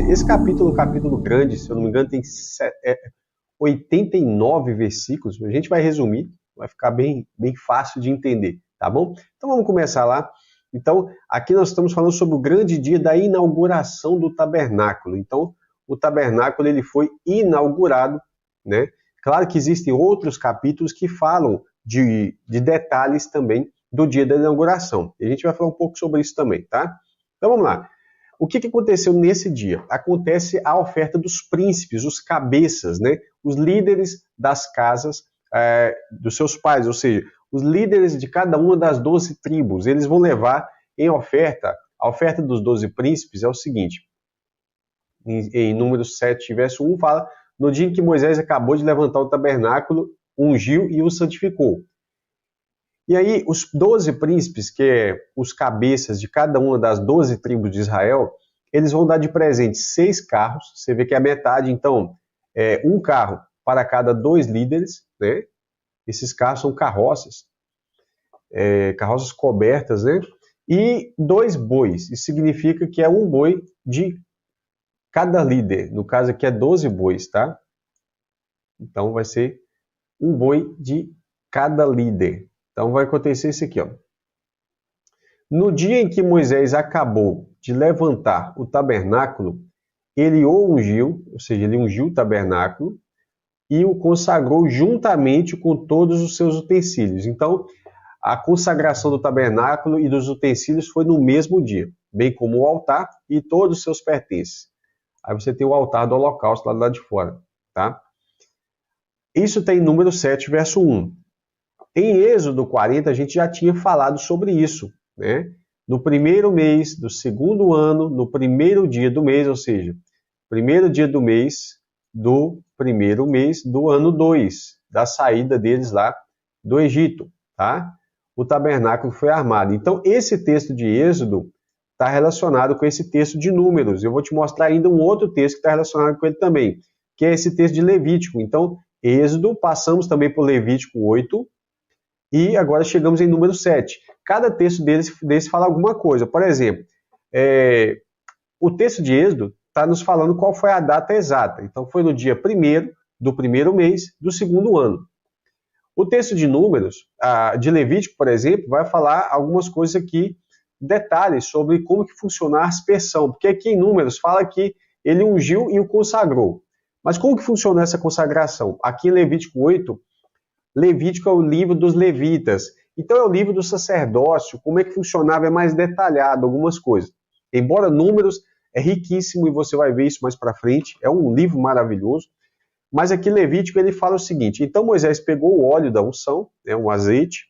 esse capítulo é um capítulo grande, se eu não me engano, tem 89 versículos. A gente vai resumir, vai ficar bem fácil de entender, tá bom? Então vamos começar lá. Então, aqui nós estamos falando sobre o grande dia da inauguração do tabernáculo. Então, o tabernáculo ele foi inaugurado, né? Claro que existem outros capítulos que falam de detalhes também do dia da inauguração. E a gente vai falar um pouco sobre isso também, tá? Então vamos lá. O que aconteceu nesse dia? Acontece a oferta dos príncipes, os cabeças, né? Os líderes das casas dos seus pais, ou seja, os líderes de cada uma das 12 tribos. Eles vão levar em oferta, a oferta dos 12 príncipes é o seguinte, em Números 7, verso 1, fala, no dia em que Moisés acabou de levantar o tabernáculo, ungiu e o santificou. E aí, os 12 príncipes, que é os cabeças de cada uma das 12 tribos de Israel, eles vão dar de presente 6 carros, você vê que é a metade, então, um carro para cada 2 líderes, né? Esses carros são carroças, carroças cobertas, né? E 2 bois, isso significa que é um boi de cada líder, no caso aqui é 12 bois, tá? Então, vai ser um boi de cada líder. Então vai acontecer isso aqui, ó. No dia em que Moisés acabou de levantar o tabernáculo, ele o ungiu, ou seja, ele ungiu o tabernáculo e o consagrou juntamente com todos os seus utensílios. Então, a consagração do tabernáculo e dos utensílios foi no mesmo dia, bem como o altar e todos os seus pertences. Aí você tem o altar do holocausto lá do lado de fora, tá? Isso tem em Número 7, verso 1. Em Êxodo 40, a gente já tinha falado sobre isso, né? No primeiro mês do segundo ano, no primeiro dia do mês, ou seja, primeiro dia do mês do primeiro mês do ano 2, da saída deles lá do Egito, tá? O tabernáculo foi armado. Então, esse texto de Êxodo está relacionado com esse texto de Números. Eu vou te mostrar ainda um outro texto que está relacionado com ele também, que é esse texto de Levítico. Então, Êxodo, passamos também por Levítico 8, e agora chegamos em Número 7. Cada texto desse fala alguma coisa. Por exemplo, o texto de Êxodo está nos falando qual foi a data exata. Então, foi no dia 1º do primeiro mês do segundo ano. O texto de Números, de Levítico, por exemplo, vai falar algumas coisas aqui, detalhes sobre como que funciona a aspersão. Porque aqui em Números fala que ele ungiu e o consagrou. Mas como que funciona essa consagração? Aqui em Levítico 8, Levítico é o livro dos levitas. Então é o livro do sacerdócio, como é que funcionava, é mais detalhado, algumas coisas. Embora Números é riquíssimo e você vai ver isso mais para frente, é um livro maravilhoso, mas aqui Levítico ele fala o seguinte, então Moisés pegou o óleo da unção, um azeite,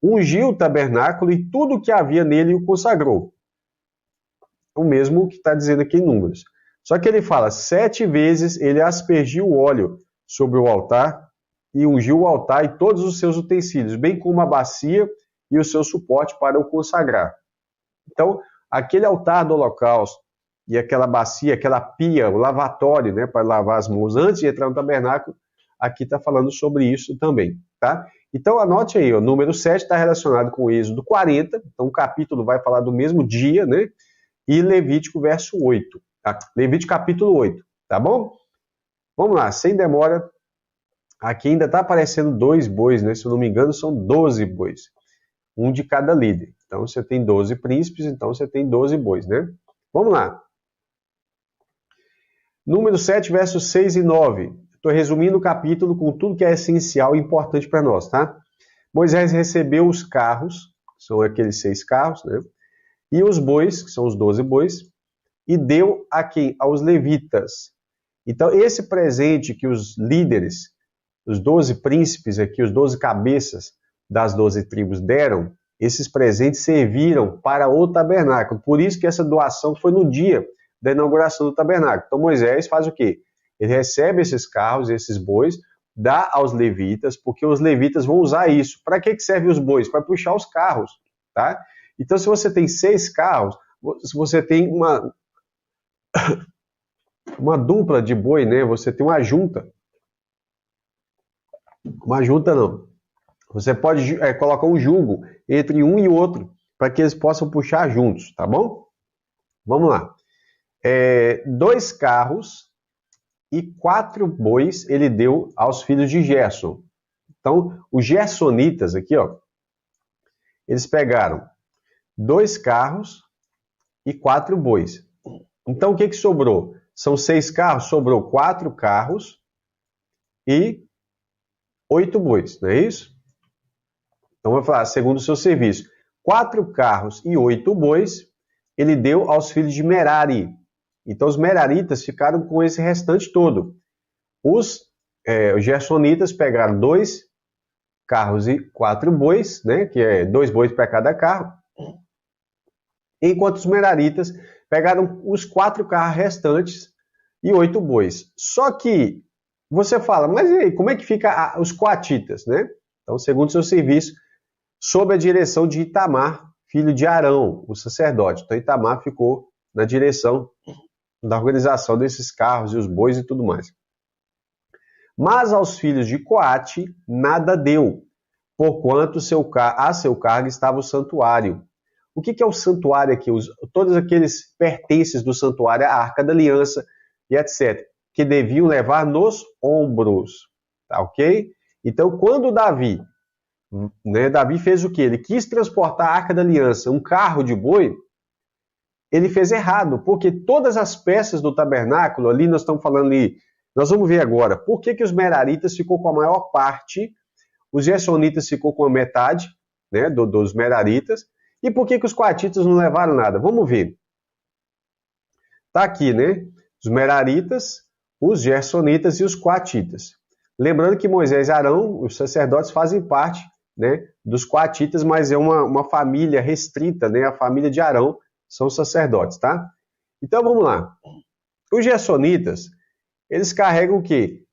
ungiu o tabernáculo e tudo que havia nele o consagrou. O mesmo que está dizendo aqui em Números. Só que ele fala, 7 vezes ele aspergiu o óleo sobre o altar, e ungiu o altar e todos os seus utensílios, bem como a bacia e o seu suporte para o consagrar. Então, aquele altar do holocausto e aquela bacia, aquela pia, o lavatório, né, para lavar as mãos antes de entrar no tabernáculo, aqui está falando sobre isso também, tá? Então, anote aí, o Número 7 está relacionado com o Êxodo 40, então o capítulo vai falar do mesmo dia, né? E Levítico verso 8, Levítico capítulo 8, tá bom? Vamos lá, sem demora. Aqui ainda está aparecendo 2 bois, né? Se eu não me engano, são 12 bois. Um de cada líder. Então, você tem 12 príncipes, então você tem 12 bois, né? Vamos lá. Número 7, versos 6 e 9. Estou resumindo o capítulo com tudo que é essencial e importante para nós, tá? Moisés recebeu os carros, que são aqueles 6 carros, né? E os bois, que são os 12 bois, e deu a quem? Aos levitas. Então, esse presente que os líderes, os 12 príncipes aqui, os 12 cabeças das 12 tribos deram, esses presentes serviram para o tabernáculo. Por isso que essa doação foi no dia da inauguração do tabernáculo. Então Moisés faz o quê? Ele recebe esses carros, esses bois, dá aos levitas, porque os levitas vão usar isso. Para que servem os bois? Para puxar os carros, tá? Então se você tem 6 carros, se você tem uma dupla de boi, né? Você tem uma junta. Uma junta não. Você pode colocar um jugo entre um e outro, para que eles possam puxar juntos, tá bom? Vamos lá. 2 carros e 4 bois ele deu aos filhos de Gerson. Então, os gersonitas aqui, ó, eles pegaram 2 carros e 4 bois. Então, o que sobrou? São 6 carros, sobrou 4 carros e 8 bois, não é isso? Então, vou falar, segundo o seu serviço, 4 carros e 8 bois ele deu aos filhos de Merari. Então, os meraritas ficaram com esse restante todo. Os gersonitas pegaram 2 carros e 4 bois, né, que é 2 bois para cada carro, enquanto os meraritas pegaram os 4 carros restantes e 8 bois. Só que você fala, mas e aí, como é que fica os coatitas, né? Então, segundo o seu serviço, sob a direção de Itamar, filho de Arão, o sacerdote. Então, Itamar ficou na direção da organização desses carros e os bois e tudo mais. Mas aos filhos de Coate nada deu, porquanto a seu cargo estava o santuário. O que é o santuário aqui? Todos aqueles pertences do santuário, a Arca da Aliança e etc., que deviam levar nos ombros, tá ok? Então, quando Davi fez o quê? Ele quis transportar a Arca da Aliança, um carro de boi, ele fez errado, porque todas as peças do tabernáculo, ali nós estamos falando ali, nós vamos ver agora, por que os meraritas ficou com a maior parte, os gersonitas ficou com a metade, né, dos meraritas, e por que os coatitas não levaram nada? Vamos ver. Tá aqui, né, os meraritas, os gersonitas e os coatitas. Lembrando que Moisés e Arão, os sacerdotes, fazem parte, né, dos coatitas, mas é uma família restrita, né, a família de Arão, são os sacerdotes, tá? Então, vamos lá. Os gersonitas, eles carregam o quê?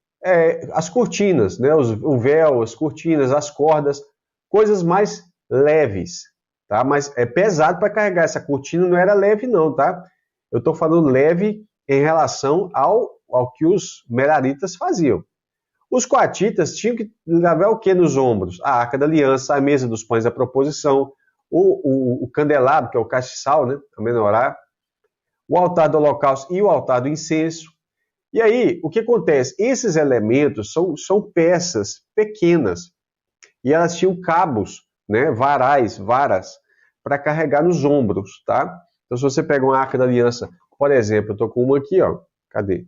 As cortinas, né? O véu, as cortinas, as cordas, coisas mais leves, tá? Mas é pesado para carregar. Essa cortina não era leve não, tá? Eu estou falando leve em relação ao que os meraritas faziam. Os coatitas tinham que levar o que nos ombros? A Arca da Aliança, a mesa dos pães da proposição, o candelabro, que é o castiçal, né, a menorá, o altar do holocausto e o altar do incenso. E aí, o que acontece? Esses elementos são peças pequenas e elas tinham cabos, né, varas, para carregar nos ombros, tá? Então, se você pega uma Arca da Aliança, por exemplo, eu estou com uma aqui, ó, cadê?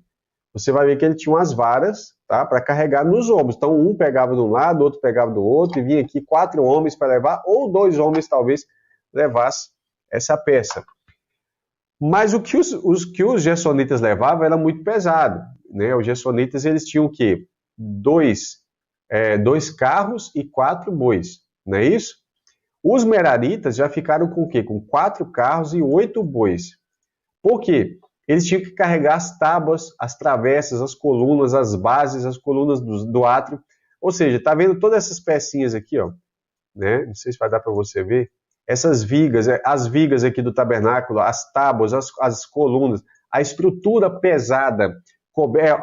Você vai ver que ele tinha umas varas, tá, para carregar nos ombros. Então, um pegava de um lado, outro pegava do outro, e vinha aqui 4 homens para levar, ou 2 homens talvez levassem essa peça. Mas o que os gersonitas levavam era muito pesado, né? Os gersonitas, eles tinham o quê? 2 carros e 4 bois, não é isso? Os meraritas já ficaram com o quê? Com 4 carros e 8 bois. Por quê? Eles tinham que carregar as tábuas, as travessas, as colunas, as bases, as colunas do átrio. Ou seja, tá vendo todas essas pecinhas aqui, ó, né? Não sei se vai dar para você ver. Essas vigas, as vigas aqui do tabernáculo, as tábuas, as colunas, a estrutura pesada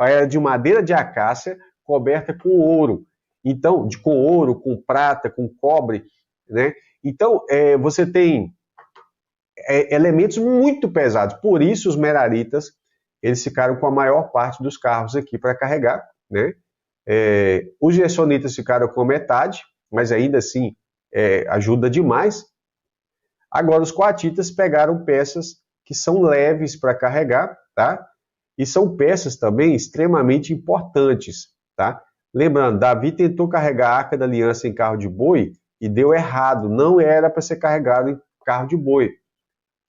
era de madeira de acácia coberta com ouro. Então, com ouro, com prata, com cobre, né? Então, você tem elementos muito pesados. Por isso, os meraritas, eles ficaram com a maior parte dos carros aqui para carregar, né? Os gersonitas ficaram com a metade, mas ainda assim ajuda demais. Agora, os coatitas pegaram peças que são leves para carregar, tá? E são peças também extremamente importantes, tá? Lembrando, Davi tentou carregar a Arca da Aliança em carro de boi e deu errado. Não era para ser carregado em carro de boi.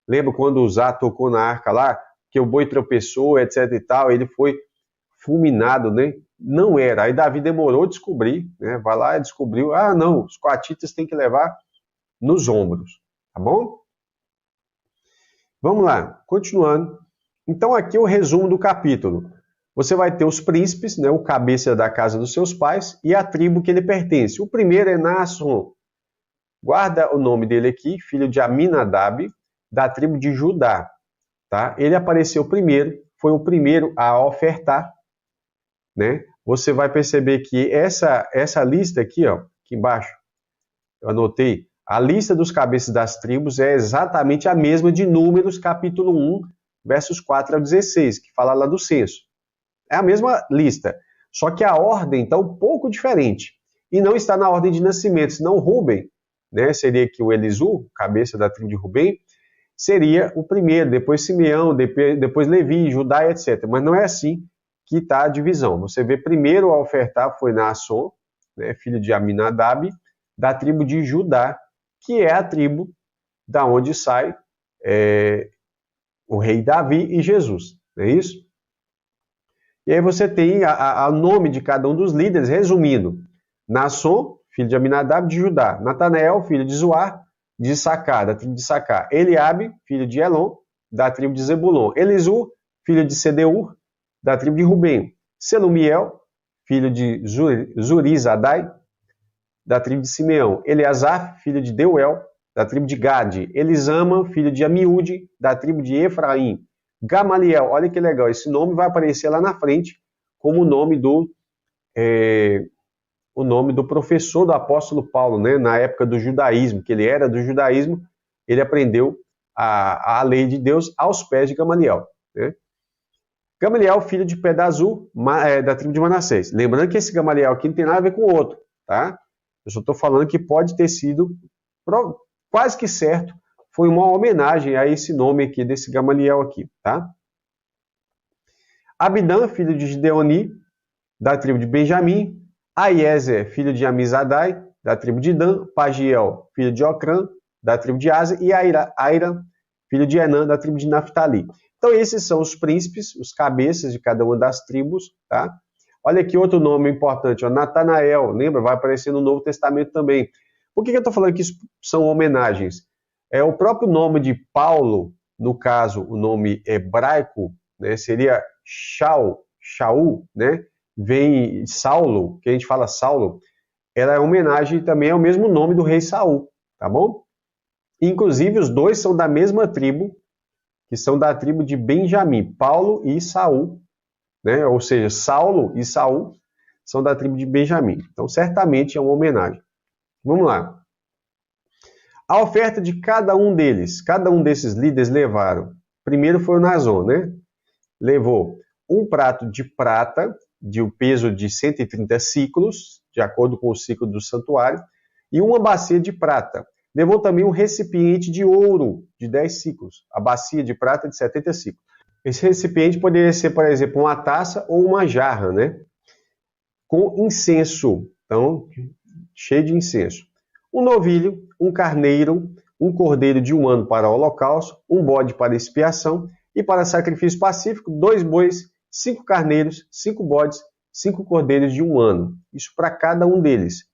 Lembra quando Uzá tocou na arca lá, que o boi tropeçou, etc e tal, ele foi fulminado, né? Não era. Aí Davi demorou a descobrir, né? Vai lá e descobriu, não, os coatitas têm que levar nos ombros, tá bom? Vamos lá, continuando. Então aqui é o resumo do capítulo. Você vai ter os príncipes, né? O cabeça da casa dos seus pais e a tribo que ele pertence. O primeiro é Naasson. Guarda o nome dele aqui, filho de Aminadab, da tribo de Judá, tá? Ele apareceu primeiro, foi o primeiro a ofertar, né? Você vai perceber que essa lista aqui, ó, aqui embaixo, eu anotei, a lista dos cabeças das tribos é exatamente a mesma de Números, capítulo 1, versos 4 ao 16, que fala lá do censo. É a mesma lista, só que a ordem está um pouco diferente. E não está na ordem de nascimento, senão Rúben, né, seria aqui o Elisu, cabeça da tribo de Rubem, seria o primeiro, depois Simeão, depois Levi, Judá, etc. Mas não é assim que está a divisão. Você vê primeiro a ofertar foi Naasson, né, filho de Aminadab, da tribo de Judá, que é a tribo da onde sai o rei Davi e Jesus, não é isso? E aí você tem o nome de cada um dos líderes, resumindo. Naasson, filho de Aminadab, de Judá. Natanael, filho de Zuar, de Issacar, da tribo de Issacar. Eliabe, filho de Elon, da tribo de Zebulon. Elisur, filho de Sedeur, da tribo de Rubem. Selumiel, filho de Zurizadai, da tribo de Simeão. Eleazar, filho de Deuel, da tribo de Gade. Elisama, filho de Amiúde, da tribo de Efraim. Gamaliel, olha que legal, esse nome vai aparecer lá na frente como o nome do professor do apóstolo Paulo, né, na época do judaísmo, que ele era do judaísmo, ele aprendeu a lei de Deus aos pés de Gamaliel. Né? Gamaliel, filho de Pedazur, da tribo de Manassés. Lembrando que esse Gamaliel aqui não tem nada a ver com o outro, tá? Eu só estou falando que pode ter sido quase que certo, foi uma homenagem a esse nome aqui, desse Gamaliel aqui, tá? Abidã, filho de Gideoni, da tribo de Benjamim. Aiezer, filho de Amizadai, da tribo de Dan. Pagiel, filho de Ocrã, da tribo de Asa. E Aira, filho de Enã, da tribo de Naftali. Então esses são os príncipes, os cabeças de cada uma das tribos, tá? Olha aqui outro nome importante, ó, Natanael, lembra? Vai aparecer no Novo Testamento também. Por que eu estou falando que isso são homenagens? É o próprio nome de Paulo, no caso, o nome hebraico, né, seria Shaul, né? Vem Saulo, que a gente fala Saulo, ela é homenagem também ao mesmo nome do rei Saul, tá bom? Inclusive, os dois são da mesma tribo, que são da tribo de Benjamim, Paulo e Saul, né? Ou seja, Saulo e Saul são da tribo de Benjamim. Então, certamente é uma homenagem. Vamos lá. A oferta de cada um desses líderes levaram. Primeiro foi o Naasson, né? Levou um prato de prata, de um peso de 130 ciclos, de acordo com o ciclo do santuário, e uma bacia de prata. Levou também um recipiente de ouro, de 10 ciclos, a bacia de prata de 70 ciclos. Esse recipiente poderia ser, por exemplo, uma taça ou uma jarra, né? Com incenso, então, cheio de incenso. Um novilho, um carneiro, um cordeiro de 1 ano para o holocausto, um bode para expiação, e para sacrifício pacífico, 2 bois, 5 carneiros, 5 bodes, 5 cordeiros de 1 ano. Isso para cada um deles.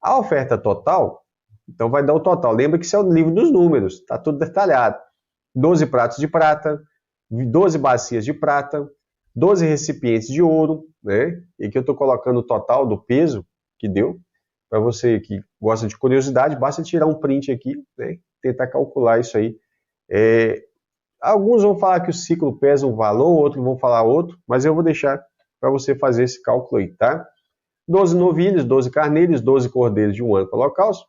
A oferta total, então vai dar o total. Lembra que isso é o livro dos números, está tudo detalhado. 12 pratos de prata, 12 bacias de prata, 12 recipientes de ouro, né? E aqui eu estou colocando o total do peso que deu. Para você que gosta de curiosidade, basta tirar um print aqui, né? Tentar calcular isso aí. Alguns vão falar que o ciclo pesa um valor, outros vão falar outro, mas eu vou deixar para você fazer esse cálculo aí, tá? 12 novilhos, 12 carneiros, 12 cordeiros de 1 ano para o holocausto,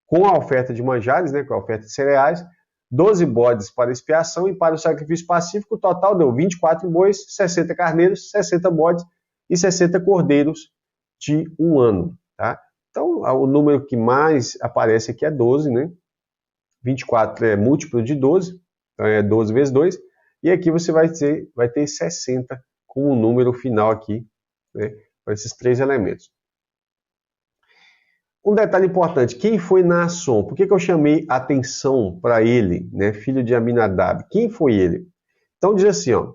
com a oferta de manjares, né, com a oferta de cereais, 12 bodes para expiação e para o sacrifício pacífico, o total deu 24 bois, 60 carneiros, 60 bodes e 60 cordeiros de 1 ano, tá? Então, o número que mais aparece aqui é 12, né? 24 é múltiplo de 12, então é 12 vezes 2, e aqui você vai ter 60 com o número final aqui, né, para esses 3 elementos. Um detalhe importante, quem foi Naasson? Por que eu chamei atenção para ele, né, filho de Aminadab? Quem foi ele? Então diz assim, ó,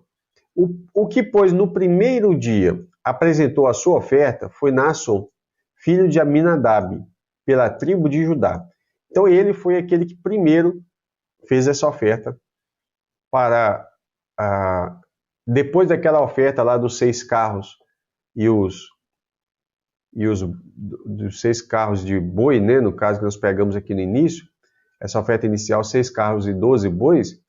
o que, pois, no primeiro dia apresentou a sua oferta foi Naasson, filho de Aminadab, pela tribo de Judá. Então ele foi aquele que primeiro fez essa oferta para, depois daquela oferta lá dos 6 carros e os 6 carros de boi, né, no caso que nós pegamos aqui no início, essa oferta inicial, 6 carros e 12 bois,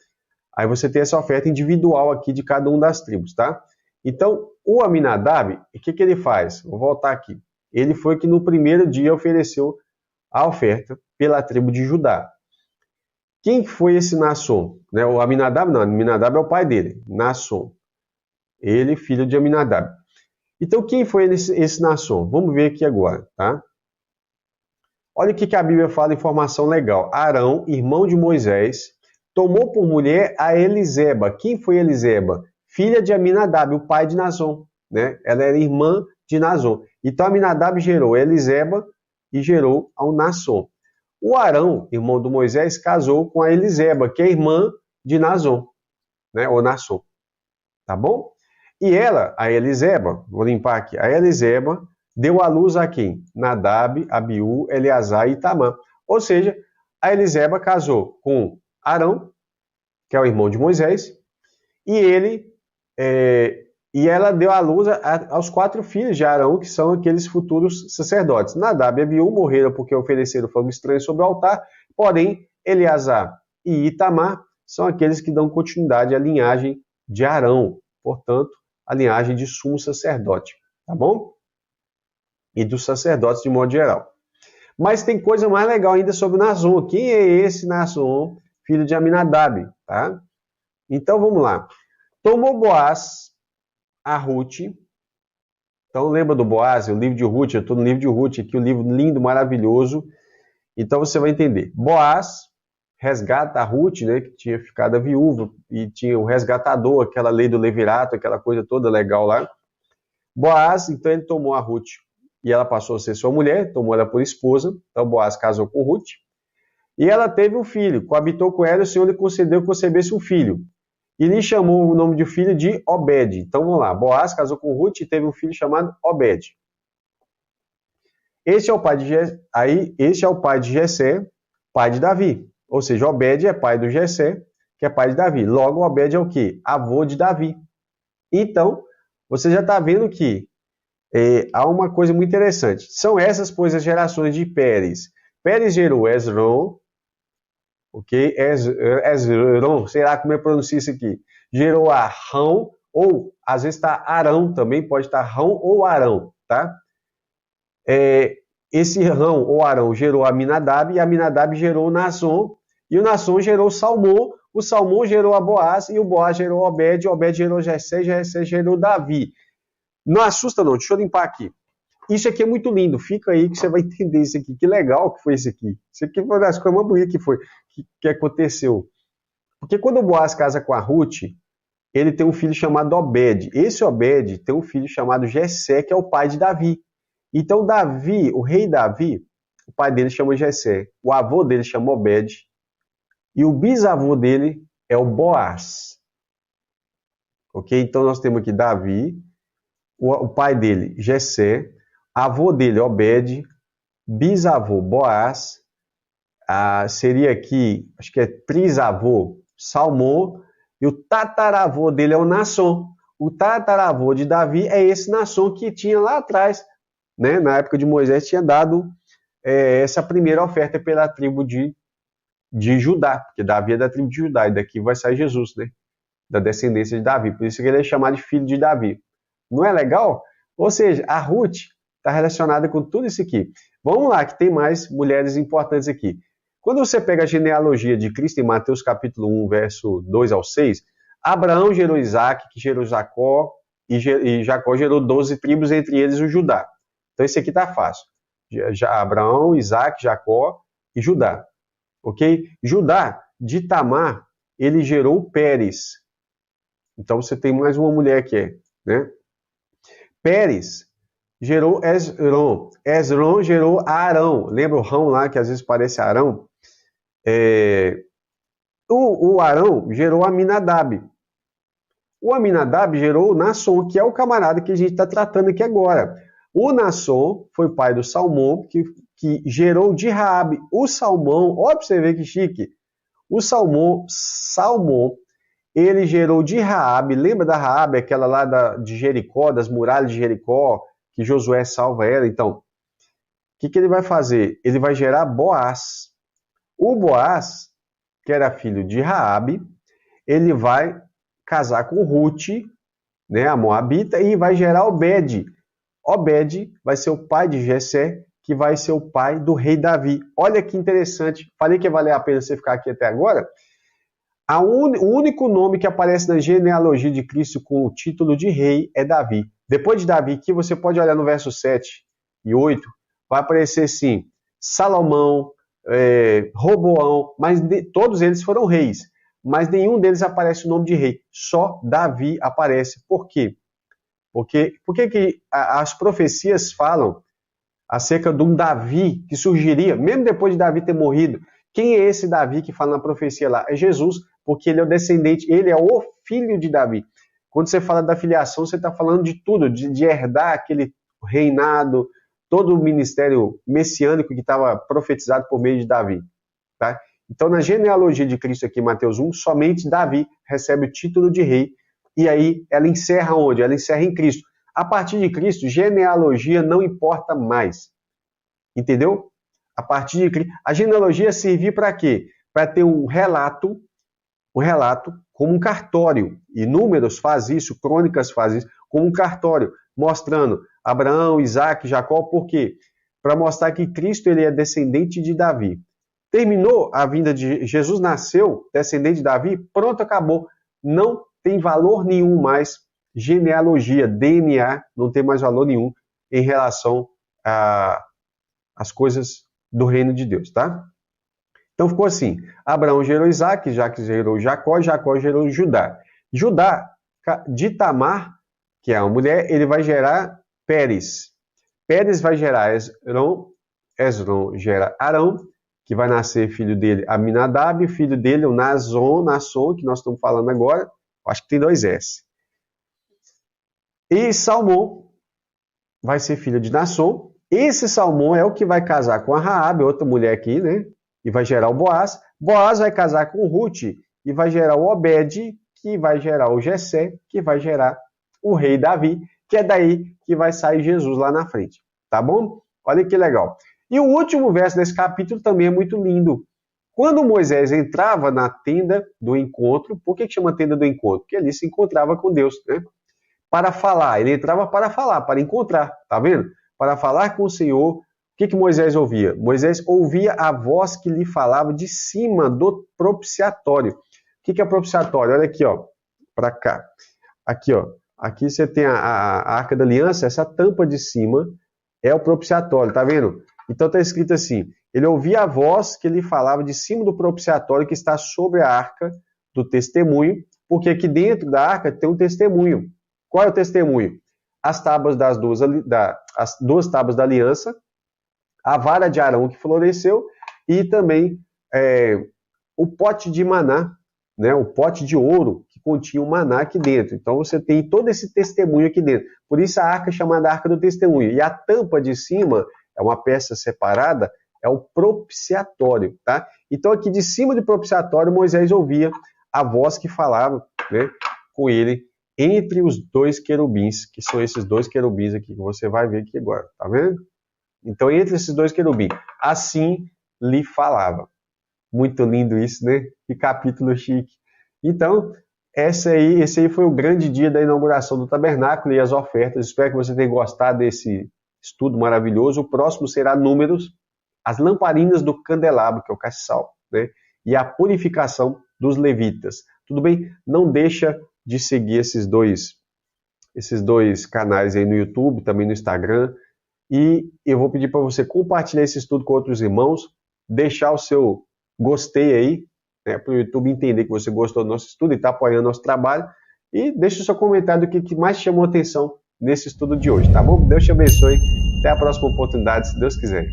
aí você tem essa oferta individual aqui de cada um das tribos, tá? Então, o Aminadab, o que ele faz? Vou voltar aqui. Ele foi que no primeiro dia ofereceu a oferta pela tribo de Judá. Quem foi esse Naasson? né? O Aminadab não, Aminadab é o pai dele, Nasson. Ele, filho de Aminadab. Então, quem foi esse Nasson? Vamos ver aqui agora, tá? Olha o que a Bíblia fala, informação legal. Arão, irmão de Moisés, tomou por mulher a Eliseba. Quem foi Eliseba? Filha de Aminadab, o pai de Nasson, né? Ela era irmã de Nasson. Então, Aminadab gerou Eliseba e gerou ao Nasson. O Arão, irmão do Moisés, casou com a Eliseba, que é irmã de Nasson, né? Ou Nasson. Tá bom? E ela, a Eliseba, vou limpar aqui, a Eliseba deu à luz a quem? Nadab, Abiú, Eleazar e Itamar. Ou seja, a Eliseba casou com Arão, que é o irmão de Moisés, e ela deu à luz aos 4 filhos de Arão, que são aqueles futuros sacerdotes. Nadab e Abiú morreram porque ofereceram fogo estranho sobre o altar, porém, Eleazar e Itamar são aqueles que dão continuidade à linhagem de Arão, portanto, a linhagem de sumo sacerdote, tá bom? E dos sacerdotes de modo geral. Mas tem coisa mais legal ainda sobre Nasson. Quem é esse Nasson, filho de Aminadab, tá? Então vamos lá. Tomou Boaz a Ruth. Então lembra do Boaz, o livro de Ruth, eu estou no livro de Ruth aqui, um livro lindo, maravilhoso. Então você vai entender. Boaz resgata a Ruth, né, que tinha ficado viúva, e tinha o resgatador, aquela lei do levirato, aquela coisa toda legal lá. Boaz, então ele tomou a Ruth, e ela passou a ser sua mulher, tomou ela por esposa, então Boaz casou com Ruth, e ela teve um filho, coabitou com ela, e o Senhor lhe concedeu que concebesse um filho, e lhe chamou o nome do filho de Obed. Então vamos lá, Boaz casou com Ruth e teve um filho chamado Obed. Este é o pai de Jessé, pai de Davi. Ou seja, Obed é pai do Jessé, que é pai de Davi. Logo, Obed é o quê? Avô de Davi. Então, você já está vendo que há uma coisa muito interessante. São essas, pois, as gerações de Pérez. Pérez gerou Esrom, ok? Esrom, sei lá como eu pronuncio isso aqui. Gerou Arão, ou às vezes está Arão também, pode estar Rão ou Arão, tá? Esse Rão ou Arão gerou Aminadab, e Aminadab gerou Nasson, e o Nasson gerou Salmão, o Salmão gerou a Boaz, e o Boaz gerou Obed, Obed gerou Jessé, Jessé gerou Davi. Não assusta não, deixa eu limpar aqui. Isso aqui é muito lindo, fica aí que você vai entender isso aqui. Que legal que foi isso aqui. Isso aqui foi uma das coisas mais bonitas que aconteceu. Porque quando o Boaz casa com a Ruth, ele tem um filho chamado Obed. Esse Obed tem um filho chamado Jessé, que é o pai de Davi. Então Davi, o rei Davi, o pai dele chama Jessé, o avô dele chama Obed, e o bisavô dele é o Boaz. Ok? Então nós temos aqui Davi, o pai dele, Jessé, avô dele, Obed, bisavô, Boaz, seria aqui, acho que é trisavô, Salmão, e o tataravô dele é o Nasson. O tataravô de Davi é esse Nasson que tinha lá atrás, né, na época de Moisés, tinha dado essa primeira oferta pela tribo de Judá, porque Davi é da tribo de Judá, e daqui vai sair Jesus, né, da descendência de Davi, por isso que ele é chamado de filho de Davi. Não é legal? Ou seja, a Ruth está relacionada com tudo isso aqui. Vamos lá, que tem mais mulheres importantes aqui. Quando você pega a genealogia de Cristo em Mateus capítulo 1, verso 2 ao 6, Abraão gerou Isaac, que gerou Jacó, e Jacó gerou 12 tribos, entre eles o Judá. Então esse aqui está fácil. Abraão, Isaac, Jacó e Judá. Ok? Judá, de Tamar, ele gerou Pérez. Então você tem mais uma mulher aqui, né? Pérez gerou Esrom. Esrom gerou Arão. Lembra o Rão lá, que às vezes parece Arão? O Arão gerou Aminadab. O Aminadab gerou Nasson, que é o camarada que a gente está tratando aqui agora. O Nasson foi pai do Salmão, que gerou de Raabe. O Salmão, olha para você ver que chique. O Salmão, ele gerou de Raabe. Lembra da Raabe, aquela lá de Jericó, das muralhas de Jericó, que Josué salva ela? Então, o que ele vai fazer? Ele vai gerar Boaz. O Boaz, que era filho de Raabe, ele vai casar com Ruth, né, a Moabita, e vai gerar Obed. Obed vai ser o pai de Jessé, que vai ser o pai do rei Davi. Olha que interessante. Falei que ia valer a pena você ficar aqui até agora. O único nome que aparece na genealogia de Cristo com o título de rei é Davi. Depois de Davi, aqui você pode olhar no verso 7 e 8, vai aparecer sim, Salomão, Roboão, mas todos eles foram reis, mas nenhum deles aparece o nome de rei, só Davi aparece. Por quê? Por que as profecias falam acerca de um Davi que surgiria, mesmo depois de Davi ter morrido? Quem é esse Davi que fala na profecia lá? É Jesus, porque ele é o descendente, ele é o filho de Davi. Quando você fala da filiação, você está falando de tudo, de herdar aquele reinado, todo o ministério messiânico que estava profetizado por meio de Davi. Tá? Então, na genealogia de Cristo aqui, Mateus 1, somente Davi recebe o título de rei, e aí ela encerra onde? Ela encerra em Cristo. A partir de Cristo, genealogia não importa mais. Entendeu? A partir de Cristo. A genealogia servir para quê? Para ter um relato como um cartório. E Números faz isso, Crônicas faz isso, como um cartório, mostrando Abraão, Isaac, Jacó. Por quê? Para mostrar que Cristo ele é descendente de Davi. Terminou a vinda de Jesus, nasceu descendente de Davi, pronto, acabou. Não tem valor nenhum mais genealogia, DNA, não tem mais valor nenhum em relação às coisas do reino de Deus, tá? Então ficou assim, Abraão gerou Isaac, Isaac gerou Jacó, Jacó gerou Judá. Judá, de Tamar, que é uma mulher, ele vai gerar Pérez. Pérez vai gerar Esrom, Esrom gera Arão, que vai nascer filho dele Aminadab, filho dele o Nasson, que nós estamos falando agora, acho que tem 2 S. E Salmão vai ser filho de Nasson. Esse Salmão é o que vai casar com a Raabe, outra mulher aqui, né? E vai gerar o Boaz. Boaz vai casar com o Ruth e vai gerar o Obed, que vai gerar o Jessé, que vai gerar o rei Davi, que é daí que vai sair Jesus lá na frente. Tá bom? Olha que legal. E o último verso desse capítulo também é muito lindo. Quando Moisés entrava na tenda do encontro, por que chama tenda do encontro? Porque ali se encontrava com Deus, né? Para falar, ele entrava para falar, para encontrar, tá vendo? Para falar com o Senhor. O que Moisés ouvia? Moisés ouvia a voz que lhe falava de cima do propiciatório. O que é propiciatório? Olha aqui, ó, para cá. Aqui, ó, aqui você tem a Arca da Aliança, essa tampa de cima é o propiciatório, tá vendo? Então está escrito assim, ele ouvia a voz que lhe falava de cima do propiciatório que está sobre a Arca do Testemunho, porque aqui dentro da Arca tem um testemunho. Qual é o testemunho? As tábuas as 2 tábuas da aliança, a vara de Arão que floresceu e também o pote de maná, né, o pote de ouro que continha o maná aqui dentro. Então você tem todo esse testemunho aqui dentro. Por isso a arca é chamada Arca do Testemunho. E a tampa de cima é uma peça separada, é o propiciatório, tá? Então aqui de cima do propiciatório Moisés ouvia a voz que falava, né, com ele entre os 2 querubins, que são esses 2 querubins aqui que você vai ver aqui agora, tá vendo? Então entre esses 2 querubins, assim lhe falava. Muito lindo isso, né? Que capítulo chique. Então, esse aí foi o grande dia da inauguração do tabernáculo e as ofertas. Espero que você tenha gostado desse estudo maravilhoso. O próximo será Números, as lamparinas do candelabro, que é o castiçal, né? E a purificação dos levitas. Tudo bem? Não deixa de seguir esses dois canais aí no YouTube, também no Instagram. E eu vou pedir para você compartilhar esse estudo com outros irmãos, deixar o seu gostei aí, né, para o YouTube entender que você gostou do nosso estudo e está apoiando nosso trabalho. E deixe o seu comentário do que mais chamou a atenção nesse estudo de hoje, tá bom? Deus te abençoe. Até a próxima oportunidade, se Deus quiser.